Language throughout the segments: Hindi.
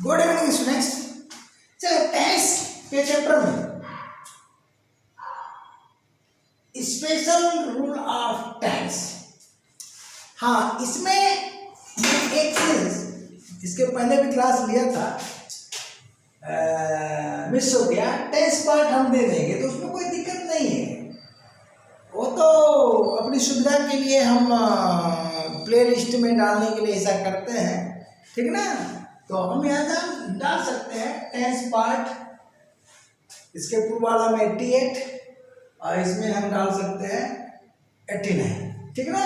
Good evening students. चलो टेस्ट के चैप्टर में स्पेशल रूल ऑफ टेंस। हाँ, इसमें एक चीज इसके पहले भी क्लास लिया था, मिस हो गया। टेंस पार्ट हम दे देंगे तो उसमें कोई दिक्कत नहीं है, वो तो अपनी सुविधा के लिए हम प्ले लिस्ट में डालने के लिए ऐसा करते हैं, ठीक ना। तो हम यहाँ डाल सकते हैं टेंस पार्ट, इसके पूर्व वाला में 88 और इसमें हम डाल सकते हैं 89, ठीक ना।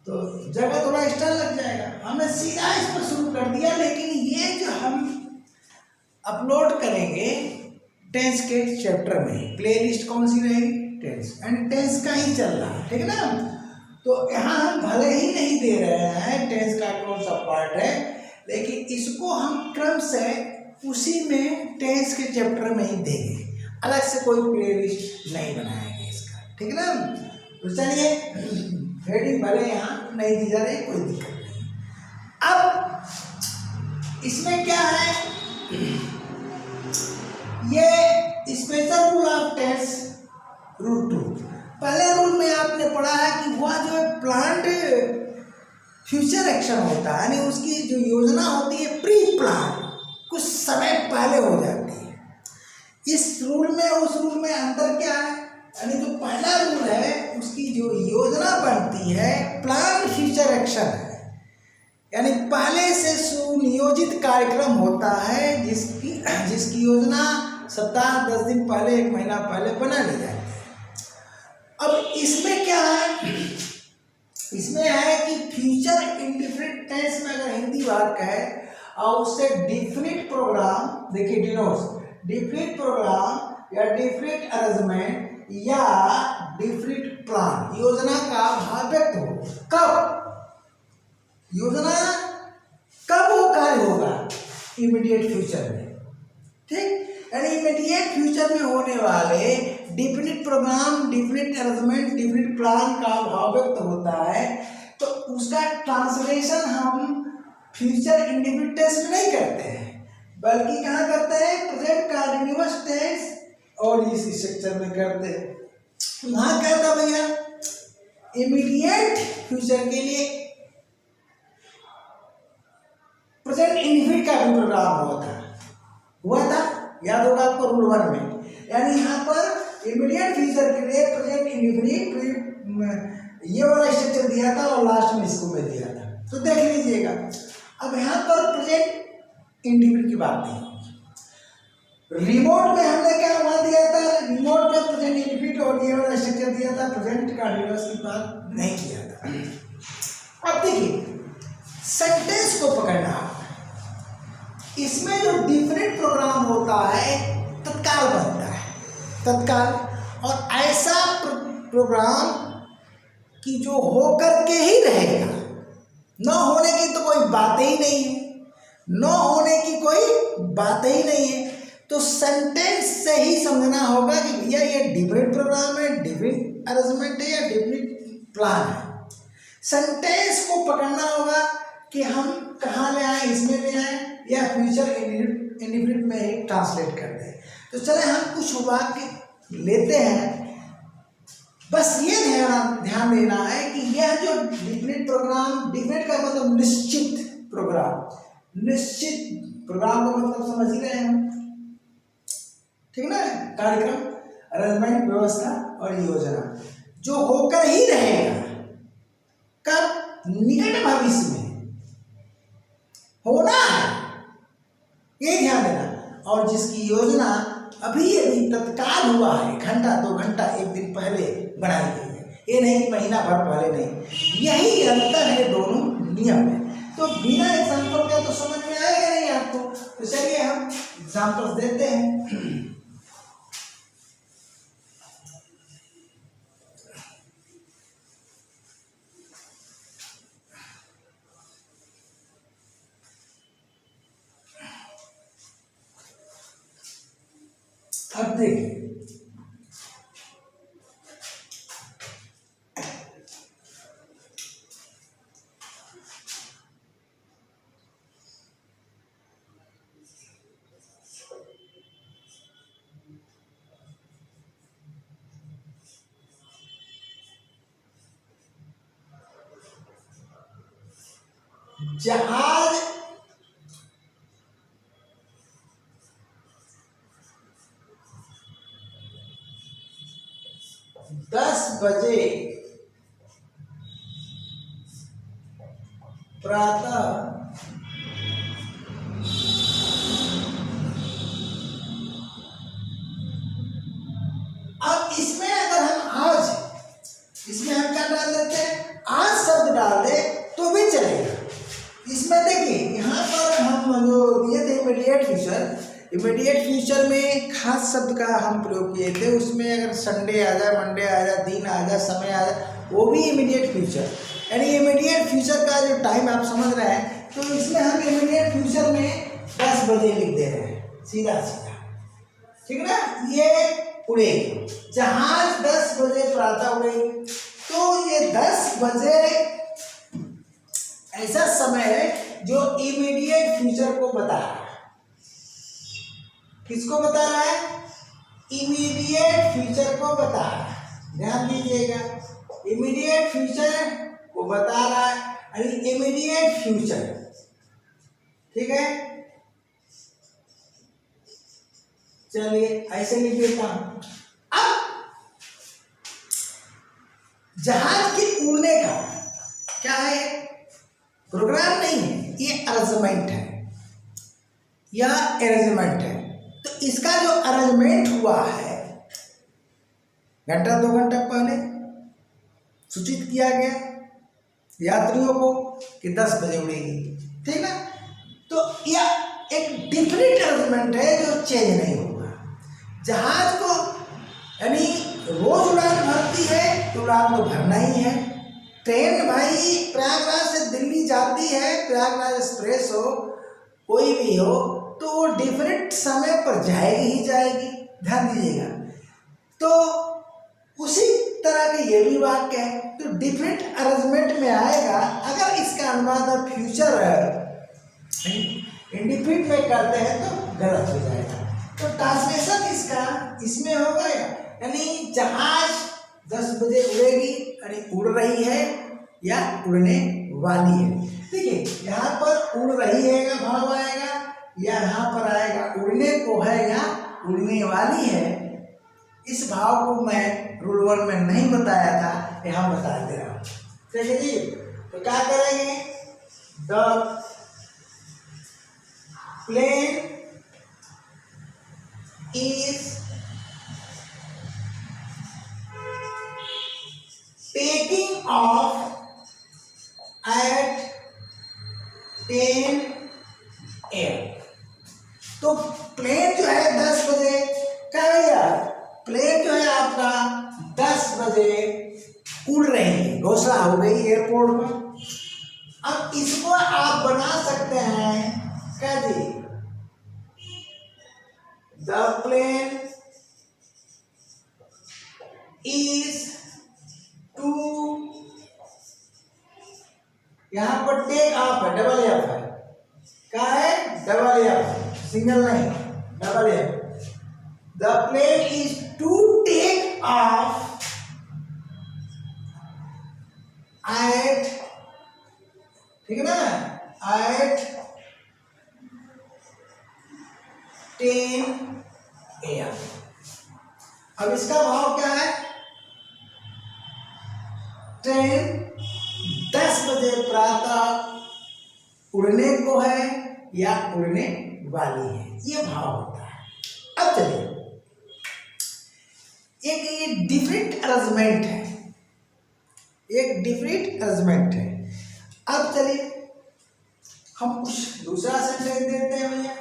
तो जगह थोड़ा एक्स्ट्रा लग जाएगा, हमने सीधा इस पर शुरू कर दिया। लेकिन ये जो हम अपलोड करेंगे टेंस के चैप्टर में, प्लेलिस्ट कौन सी रहेगी? टेंस, एंड टेंस का ही चल रहा है, ठीक ना। तो यहाँ हम भले ही नहीं दे रहे हैं टेंस का कौन सा पार्ट है, लेकिन इसको हम क्रम से उसी में टेंस के चैप्टर में ही देंगे, अलग से कोई प्लेलिस्ट नहीं बनाएंगे इसका, ठीक ना। तो चलिए, हेडिंग भले यहाँ नहीं दी जा रही, कोई दिक्कत नहीं। अब इसमें क्या है, ये special rule of tense rule 2। पहले रूल में आपने पढ़ा है कि वह जो प्लान्ड फ्यूचर एक्शन होता है, यानी उसकी जो योजना होती है प्री प्लान, कुछ समय पहले हो जाती है। इस रूल में उस रूल में अंतर क्या है? यानी जो पहला रूल है उसकी जो योजना बनती है प्लान फ्यूचर एक्शन है, यानी पहले से सुनियोजित कार्यक्रम होता है जिसकी योजना सप्ताह 10 दिन पहले, 1 महीना पहले बना ली जाती है। अब इसमें क्या है, इसमें है कि फ्यूचर इंडिफिनिट टेंस में अगर हिंदी वाक्य है और उससे डिफिनिट प्रोग्राम, देखिए डिनोट्स डिफिनिट प्रोग्राम या डिफिनिट अरेंजमेंट या डिफिनिट प्लान, योजना का भाव व्यक्त हो। कब योजना कब वो कार्य होगा? इमीडिएट फ्यूचर में, ठीक। यानी इमीडिएट फ्यूचर में होने वाले definite program, definite arrangement, definite plan का भाव व्यक्त होता है, तो उसका ट्रांसलेशन हम फ्यूचर इंडिफिनिट टेंस में नहीं करते हैं, बल्कि कहाँ करते हैं? प्रेजेंट कंटीन्यूअस टेंस और इस स्ट्रक्चर में करते हैं। वहाँ क्या था भैया, इमीडिएट फ्यूचर के लिए प्रेजेंट इंडिफिनिट का भी प्रोग्राम हुआ था, याद होगा आपको रूल 1 में। यानी यहाँ पर इमीडिएट फ्यूचर के लिए प्रेजेंट इंडिफिनिट ये वाला स्ट्रक्चर दिया था और लास्ट में इसको में दिया था, तो देख लीजिएगा। अब यहाँ पर प्रेजेंट इंडिफिनिट की बात नहीं। रिमोट में हमने क्या वहाँ दिया था? रिमोट में प्रेजेंट इंडिफिनिट और ये वाला स्ट्रक्चर दिया था, प्रेजेंट कंटीन्यूअस की बात नहीं किया था। अब देखिए सेंटेंस को पकड़ना, इसमें जो डिफरेंट प्रोग्राम होता है तत्काल बनता है, तत्काल, और ऐसा प्रोग्राम कि जो होकर के ही रहेगा, न होने की तो कोई बात ही नहीं है, न होने की कोई बात ही नहीं है। तो सेंटेंस से ही समझना होगा कि भैया ये डिफरेंट प्रोग्राम है, डिफरेंट अरेंजमेंट है या डिफरेंट प्लान है। सेंटेंस को पकड़ना होगा कि हम कहाँ ले आए, इसमें ले आए या फ्यूचर इंडिफिनिट में ही ट्रांसलेट कर दें। तो चले हम कुछ वाक्य लेते हैं। बस ये ध्यान देना है कि यह जो डिफिनिट प्रोग्राम, डिफिनिट का मतलब निश्चित प्रोग्राम, निश्चित प्रोग्राम का मतलब समझ ही रहे हैं, ठीक ना। कार्यक्रम, अरेंजमेंट, व्यवस्था और योजना जो होकर ही रहेगा, कब? निकट भविष्य में होना है, ये ध्यान देना। और जिसकी योजना अभी अभी तत्काल हुआ है, घंटा 2 घंटा 1 दिन पहले बनाई गई है, ये नहीं कि महीना भर पहले नहीं। यही अंतर है दोनों नियम में। तो बिना एग्जाम्पल का तो समझ में आएगा नहीं आपको। तो चलिए हम एग्जाम्पल देते हैं। अब देखिए, जहाज 10 बजे प्रातः अब इसमें अगर हम आज, इसमें हम क्या डाल देते हैं, आज शब्द डाल दे तो भी चलेगा। इसमें देखिए यहाँ पर हम जो दिए थे इमीडिएट फ्यूचर, इमीडिएट फ्यूचर में खास शब्द का हम प्रयोग किए थे। उसमें अगर संडे आ जाए, मंडे आ जाए, दिन आ जाए, समय आ जाए, वो भी इमीडिएट फ्यूचर, यानी इमीडिएट फ्यूचर का जो टाइम आप समझ रहे हैं, तो इसमें हम इमीडिएट फ्यूचर में 10 बजे लिख दे रहे हैं, सीधा सीधा, ठीक है ना। ये उड़ेगी, जहाज 10 बजे प्रातः उड़ेगी, तो ये 10 बजे ऐसा समय है जो इमीडिएट फ्यूचर को बता रहा है। किसको बता रहा है? इमीडिएट फ्यूचर को बता रहा है। ध्यान दीजिएगा, इमीडिएट फ्यूचर को बता रहा है, यानी इमीडिएट फ्यूचर, ठीक है। चलिए ऐसे लिख देता हूं। अब जहाज के उड़ने का क्या है? प्रोग्राम नहीं है, ये अरेंजमेंट है, यह अरेंजमेंट है। तो इसका जो अरेंजमेंट हुआ है, घंटा 2 घंटा पहले सूचित किया गया यात्रियों को कि 10 बजे उड़ेगी, ठीक ना। तो यह एक डिफरेंट अरेंजमेंट है जो चेंज नहीं होगा। जहाज को यानी रोज उड़ान भरती है तो उड़ान तो भरना ही है। ट्रेन भाई प्रयागराज से दिल्ली जाती है, प्रयागराज एक्सप्रेस हो, कोई भी हो, तो वो डिफरेंट समय पर जाएगी ही जाएगी। ध्यान दीजिएगा। तो उसी तरह के ये भी वाक्य है, तो डिफरेंट अरेंजमेंट में आएगा। अगर इसका अनुवाद फ्यूचर इंडिफिनिट में करते हैं तो गलत हो जाएगा। तो ट्रांसलेशन इसका इसमें हो गया, यानी जहाज 10 बजे उड़ेगी, यानी उड़ रही है या उड़ने वाली है। देखिए यहाँ पर उड़ रही है का भाव आएगा, या यहाँ पर आएगा उड़ने को है या उड़ने वाली है। इस भाव को मैं रूल 1 में नहीं बताया था, यहाँ बता दे रहा हूँ, ठीक है जी। तो क्या करेंगे? The plane is taking off at 10 AM। तो प्लेन जो है 10 बजे क्या है यार, प्लेन जो है आपका 10 बजे उड़ रही है, घोषणा हो गई एयरपोर्ट पर। अब इसको आप बना सकते हैं क्या जी? The plane is to, यहां पर टेक ऑफ है, डबल एफ है, क्या है? डबल एफ, सिंगल नहीं, double F. The plane is to take off at, ठीक है ना, at 10 AM। अब इसका भाव क्या है? ट्रेन 10 बजे प्रातः उड़ने को है या उड़ने वाली है, ये भाव होता है। अब चलिए, एक ये डिफरेंट अरेंजमेंट है, एक डिफरेंट अरेंजमेंट है। अब चलिए हम कुछ दूसरा सेंटेंस देते हैं भैया।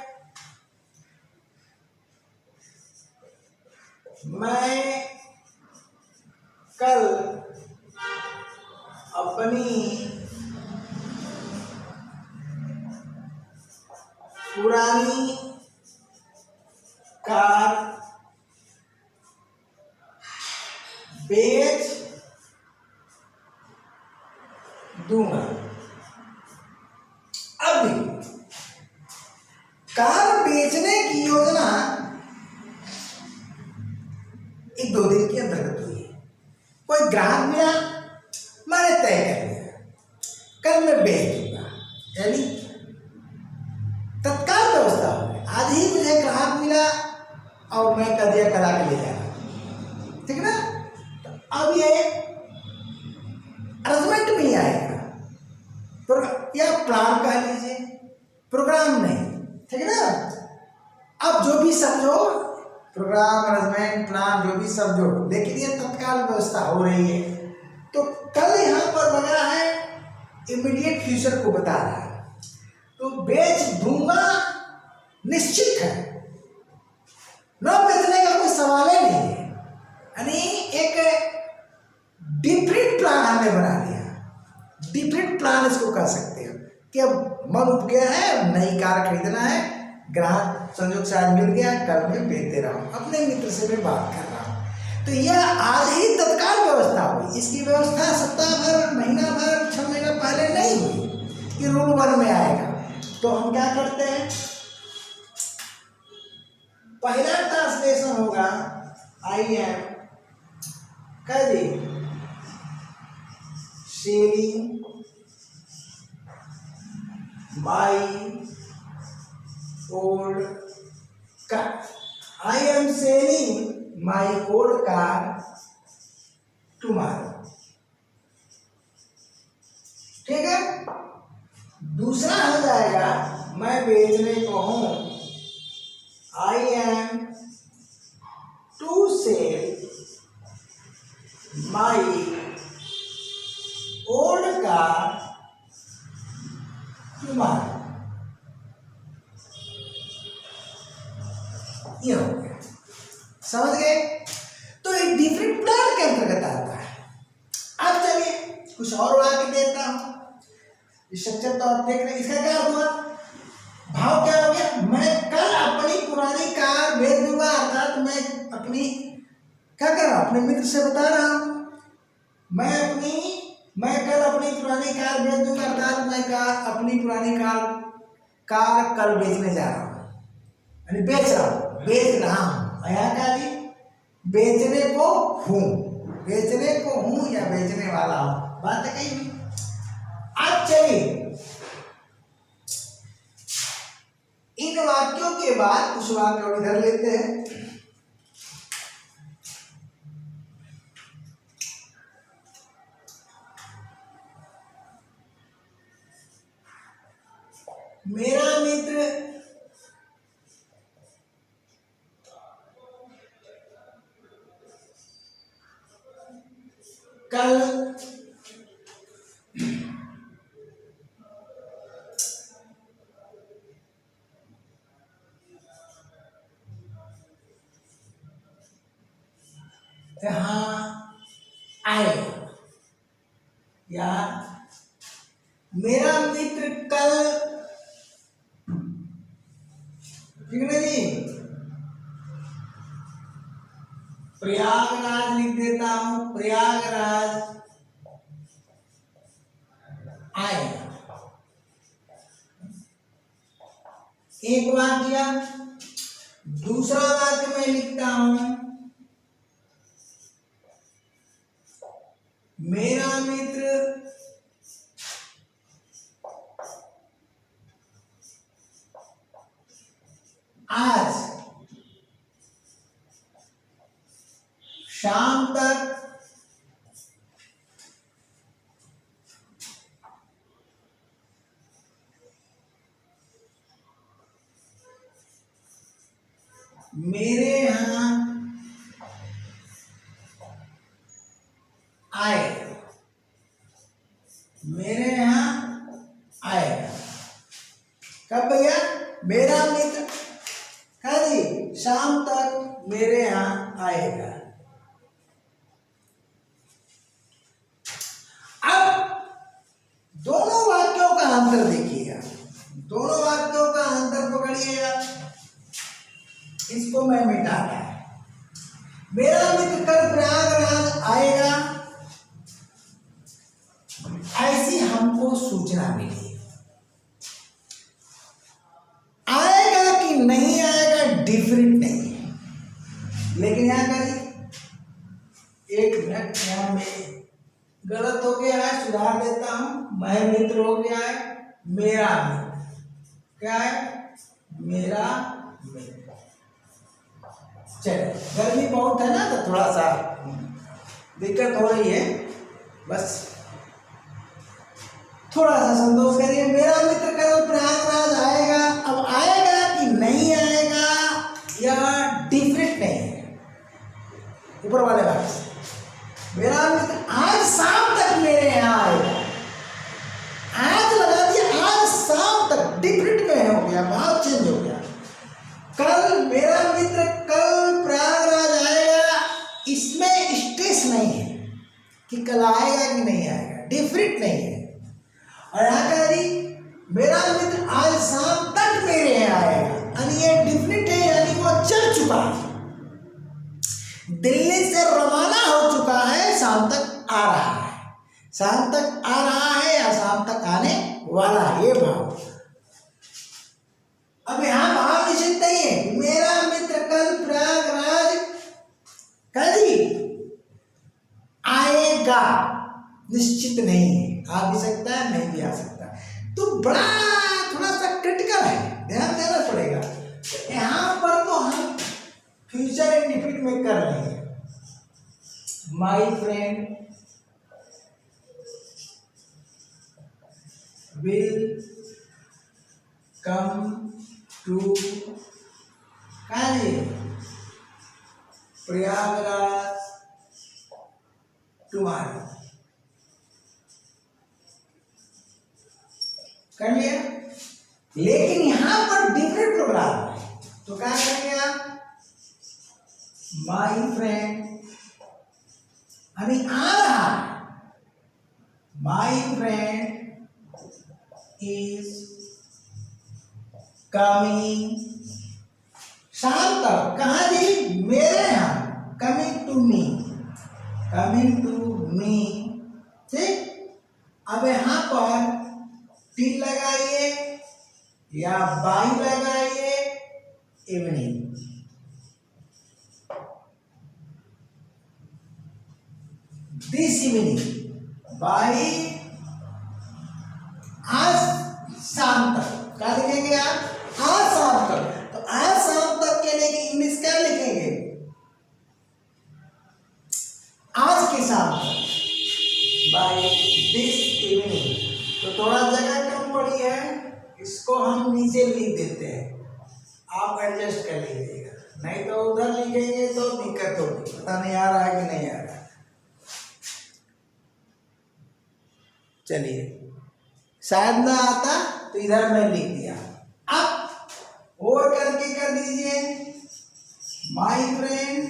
मैं कल अपनी पुरानी कार बेच दूंगा। अब कार बेचने की योजना 1-2 दिन के अंतर्गत हुई है। कोई ग्राहक मिला, मैंने तय कर लिया कल मैं बेच दूंगा। यानी तत्काल व्यवस्था हो गई। आज ही मुझे ग्राहक मिला और मैं कर दिया करा के ले जा रहा, ठीक है ना। तो अब ये अरेंजमेंट में ही आएगा, या प्लान कह लीजिए, प्रोग्राम नहीं, ठीक है ना। अब जो भी समझो, प्रोग्राम, अरेंजमेंट, प्लान, जो भी समझो, लेकिन ये तत्काल व्यवस्था हो रही है। तो कल यहाँ पर बना है इमीडिएट फ्यूचर को बता रहा है, तो बेच दूंगा निश्चित है, न बेचने का कोई सवाल ही नहीं है। यानी एक डिफरेंट प्लान हमने बना दिया, डिफरेंट प्लान इसको कह सकते हो कि अब मन उठ गया है, नई कार खरीदना है, ग्राहक संयोग से आज मिल गया, कल मैं बेच दे रहा हूँ, अपने मित्र से मैं बात कर रहा हूँ। तो यह आज ही तत्काल व्यवस्था हुई। इसकी व्यवस्था सप्ताह भर, महीना भर, 6 महीना पहले नहीं हुई कि रूल 1 में आएगा। तो हम क्या करते हैं, पहला ट्रांसलेशन होगा आई एम कह दी selling my old car, I am selling my old car tomorrow, ठीक है। दूसरा हो जाएगा मैं बेचने को हूं, I am to sell my old car tomorrow, ये हो गया, समझ गए। तो एक डिफरेंट प्लान के अंतर्गत आता है। अब चलिए कुछ और वाक्य देता हूं, स्ट्रक्चर तो आप देख रहे हैं। इसका क्या हुआ, भाव क्या हो गया, मैं कल अपनी पुरानी कार बेच दूंगा, अर्थात मैं अपनी क्या कर रहा हूं, अपने मित्र से बता रहा हूं, मैं कल अपनी पुरानी कार बेच दूंगा, अर्थात मैं अपनी पुरानी कार कल बेचने जा रहा हूं, यानी बेच रहा हूं, यहाँ का जी बेचने को हूं या बेचने वाला हूं, बात है कहीं। अब चलिए इन वाक्यों के बाद कुछ वाक्य और इधर लेते हैं। मेरा मित्र कल यहाँ आए, या मेरा मित्र कल, ठीक है जी, प्रयागराज लिख देता हूं, प्रयागराज आए, एक वाक्य। दूसरा वाक्य मैं लिखता हूं, मेरा मित्र आज शाम तक मेरे यहाँ आएगा, मेरे यहाँ आएगा। कब भैया, मेरा मित्र कह दी शाम तक मेरे यहाँ आएगा। अब दोनों वाक्यों का अंतर देखिएगा, दोनों वाक्यों का अंतर पकड़िएगा, इसको मैं मिटाता है। मेरा मित्र कल प्रयागराज आएगा, ऐसी हमको सूचना मिली, आएगा कि नहीं आएगा डिफरेंट नहीं है, लेकिन यहां करिए, एक मिनट, यहां में गलत हो गया है, सुधार देता हूं, मैं मित्र हो गया है, मेरा मित्र, क्या है, मेरा मित्र। चलिए, गर्मी बहुत है ना, तो थोड़ा सा दिक्कत हो रही है, बस थोड़ा सा संतोष करिए। मेरा मित्र कल प्रयागराज आएगा। अब आएगा कि नहीं आएगा या डिफरेंट नहीं है, ऊपर वाले बात से, मेरा मित्र आज शाम तक मेरे यहाँ आएगा। आज लगा दिया, आज शाम तक, डिफरेंट में हो गया, भाव चेंज हो गया। कल मेरा मित्र कल प्रयागराज आएगा, इसमें स्ट्रेस नहीं है कि कल आएगा कि नहीं आएगा, डिफरेंट नहीं है। और यहाँ कह रही मेरा मित्र आज शाम तक मेरे यहाँ आएगा, यानी ये डिफरेंट है, यानी वो चल चुका है, दिल्ली से रवाना हो चुका है, शाम तक आ रहा है, शाम तक आ रहा है या शाम तक आने वाला है, ये भाव। अब यहाँ भाव निश्चित नहीं है, मेरा मित्र कल प्रयागराज कभी आएगा, निश्चित नहीं है, आ भी सकता है, नहीं भी आ सकता, तो बड़ा थोड़ा सा क्रिटिकल है, ध्यान देना पड़ेगा। यहाँ पर तो हम फ्यूचर इंडिफिनिट में कर रहे हैं, my friend will come to Prayagraj tomorrow, कर लिया। लेकिन यहां पर डिफरेंट प्रोग्राम है, तो क्या करेंगे आप, माई फ्रेंड अभी आ रहा है, माई फ्रेंड इज कमिंग, शाम तक, कहा जी, मेरे यहाँ, coming to me, coming to me, ठीक। अब यहाँ पर टी लगाइए या बाई लगाइए, इवनिंग, दिस इवनिंग, बाई आज शाम तक, क्या लिखेंगे आप, आज शाम तक, तो आज शाम तक के लिए इंग्लिश क्या लिखेंगे, आज के शाम तक, बाई दिस इवनिंग। तो थोड़ा जगह कम पड़ी है, इसको हम नीचे लिख देते हैं, आप एडजस्ट कर लीजिएगा, नहीं तो उधर लिखेंगे तो दिक्कत होगी, पता नहीं आ रहा है कि नहीं आ रहा। चलिए, शायद ना आता तो इधर मैं लिख दिया, अब और करके कर दीजिए, my friend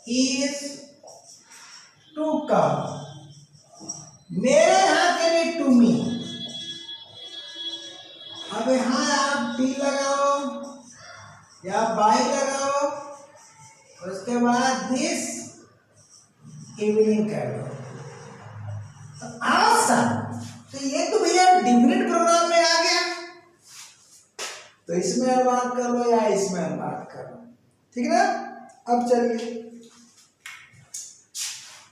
is to come, मेरे यहाँ के लिए टू मी। अब यहाँ आप टी लगाओ या बाई लगाओ, उसके बाद दिस इवनिंग कर दो, तो आज शाम, तो ये तो भैया डिफरेंट प्रोग्राम में आ गया, तो इसमें अनुवाद कर लो या इसमें अनुवाद कर लो, ठीक है ना। अब चलिए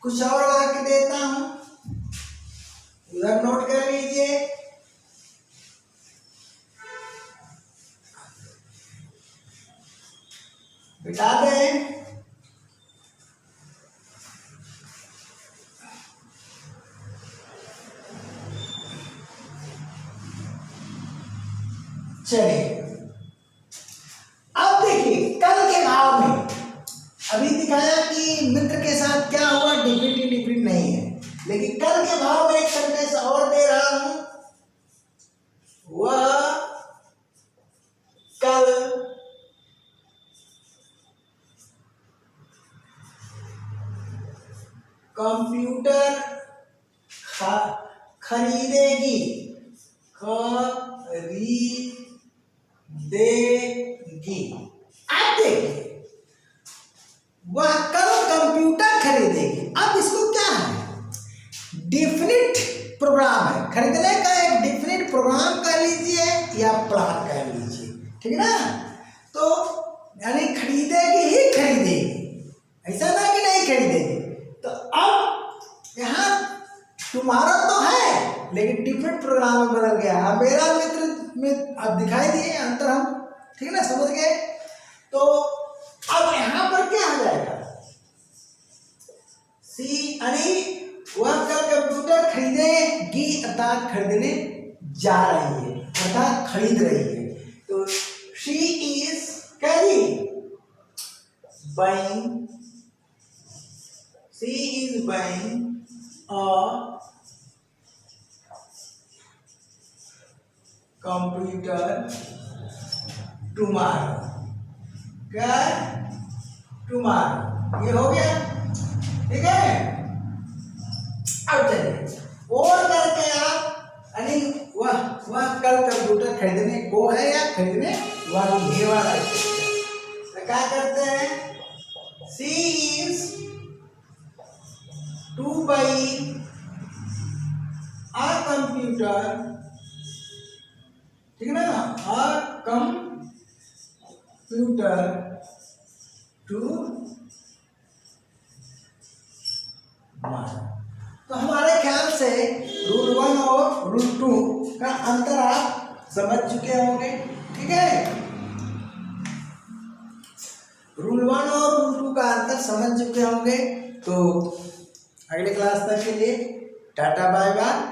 कुछ और वाक्य देता हूं, उधर नोट कर लीजिए। बिठा दें, चलिए अब देखिए कल के भाव में अभी दिखाया कि मित्र के साथ क्या हुआ, डिफरेंट नहीं है, लेकिन कल के भाव में एक सेंटेंस और दे रहा हूं, वह कल कंप्यूटर खरीदेगी, खरीदेगी। अब देखिए वह कल कंप्यूटर खरीदेगी, अब इसको क्या है, डिफरेंट प्रोग्राम है, खरीदने का एक डिफरेंट प्रोग्राम कह लीजिए या प्लान कह लीजिए, ठीक है ना। तो यानी खरीदेगी ही खरीदेगी, ऐसा ना कि नहीं खरीदेगी। तो अब यहाँ तुम्हारा तो है लेकिन डिफरेंट प्रोग्राम में बदल गया। अब मेरा मित्र में अब दिखाई दिए अंतर हम, ठीक है ना, समझ गए। तो अब यहां पर क्या आ जाएगा, सी यानी वह कल कंप्यूटर खरीदेगी अर्थात खरीदने जा रही है, अर्थात खरीद रही है। तो she is carry buying, she is buying a computer tomorrow, क्या, टुमारो, ये हो गया, ठीक है। अब चलिए और करके आप यानी वह कल कंप्यूटर खरीदने को है या खरीदने वाली, ये वाला तो क्या करते हैं, she is to buy a computer, ठीक है ना, आ कंप्यूटर टू मार। तो हमारे ख्याल से रूल 1 और रूल 2 का अंतर आप समझ चुके होंगे, ठीक है। रूल 1 और रूल 2 का अंतर समझ चुके होंगे। तो अगले क्लास तक के लिए टाटा बाय बाय।